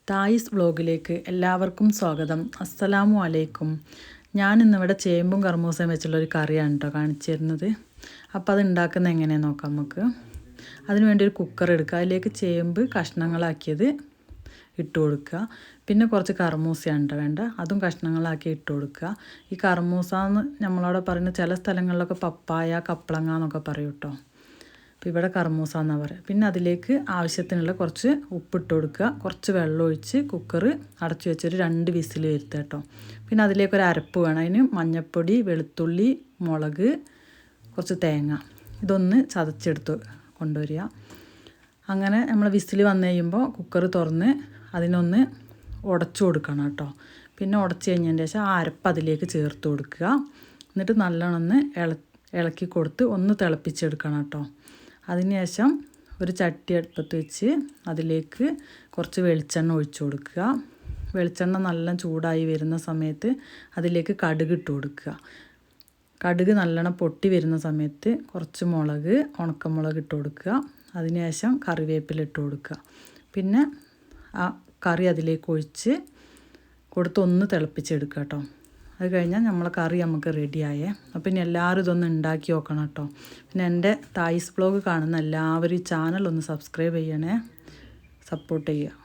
തായിസ് വ്ലോഗിലേക്ക് എല്ലാവർക്കും സ്വാഗതം. അസ്സലാമു അലൈക്കും. ഞാൻ ഇന്നിവിടെ ചേമ്പും കർമൂസയും വെച്ചുള്ളൊരു കറിയാണ് കേട്ടോ കാണിച്ചു തരുന്നത്. അപ്പോൾ അത് ഉണ്ടാക്കുന്നത് എങ്ങനെയാണെന്ന് നോക്കാം നമുക്ക്. അതിന് വേണ്ടി ഒരു കുക്കർ എടുക്കുക. അതിലേക്ക് ചേമ്പ് കഷ്ണങ്ങളാക്കിയത് ഇട്ട് കൊടുക്കുക. പിന്നെ കുറച്ച് കർമൂസയാണ് കേട്ടോ വേണ്ട, അതും കഷ്ണങ്ങളാക്കി ഇട്ട് കൊടുക്കുക. ഈ കർമൂസ എന്ന് നമ്മളവിടെ പറയുന്ന ചില സ്ഥലങ്ങളിലൊക്കെ പപ്പായ, കപ്പളങ്ങ എന്നൊക്കെ പറയും കേട്ടോ. അപ്പോൾ ഇവിടെ കർമൂസ എന്നാണ് പറയുക. പിന്നെ അതിലേക്ക് ആവശ്യത്തിനുള്ള കുറച്ച് ഉപ്പിട്ട് കൊടുക്കുക. കുറച്ച് വെള്ളം ഒഴിച്ച് കുക്കർ അടച്ചു വെച്ചൊരു 2 വിസിൽ വരുത്തുക കേട്ടോ. പിന്നെ അതിലേക്കൊരു അരപ്പ് വേണം. അതിന് മഞ്ഞൾപ്പൊടി, വെളുത്തുള്ളി, മുളക്, കുറച്ച് തേങ്ങ, ഇതൊന്ന് ചതച്ചെടുത്ത് കൊണ്ടുവരിക. അങ്ങനെ നമ്മൾ വിസിൽ വന്നു കഴിയുമ്പോൾ കുക്കർ തുറന്ന് അതിനൊന്ന് ഉടച്ചു കൊടുക്കണം കേട്ടോ. പിന്നെ ഉടച്ച് കഴിഞ്ഞതിന് ശേഷം ആ അരപ്പ് അതിലേക്ക് ചേർത്ത് കൊടുക്കുക. എന്നിട്ട് നല്ലോണം ഒന്ന് ഇളക്കി കൊടുത്ത് ഒന്ന് തിളപ്പിച്ചെടുക്കണം കേട്ടോ. അതിനുശേഷം ഒരു ചട്ടി അടുപ്പത്ത് വെച്ച് അതിലേക്ക് കുറച്ച് വെളിച്ചെണ്ണ ഒഴിച്ചു കൊടുക്കുക. വെളിച്ചെണ്ണ നല്ല ചൂടായി വരുന്ന സമയത്ത് അതിലേക്ക് കടുക് ഇട്ട് കൊടുക്കുക. കടുക് നല്ലോണം പൊട്ടി വരുന്ന സമയത്ത് കുറച്ച് മുളക്, ഉണക്കമുളക് ഇട്ട് കൊടുക്കുക. അതിനുശേഷം കറിവേപ്പില ഇട്ട് കൊടുക്കുക. പിന്നെ ആ കറി അതിലേക്ക് ഒഴിച്ച് കൊടുത്ത് ഒന്ന് തിളപ്പിച്ചെടുക്കുക കേട്ടോ. അത് കഴിഞ്ഞാൽ നമ്മളെ കറി നമുക്ക് റെഡിയായേ. അപ്പോൾ ഇനി എല്ലാവരും ഇതൊന്ന് ഉണ്ടാക്കി നോക്കണം കേട്ടോ. പിന്നെ എൻ്റെ തായിസ് വ്ലോഗ് കാണുന്ന എല്ലാവരും ഈ ചാനൽ ഒന്ന് സബ്സ്ക്രൈബ് ചെയ്യണേ, സപ്പോർട്ട് ചെയ്യുക.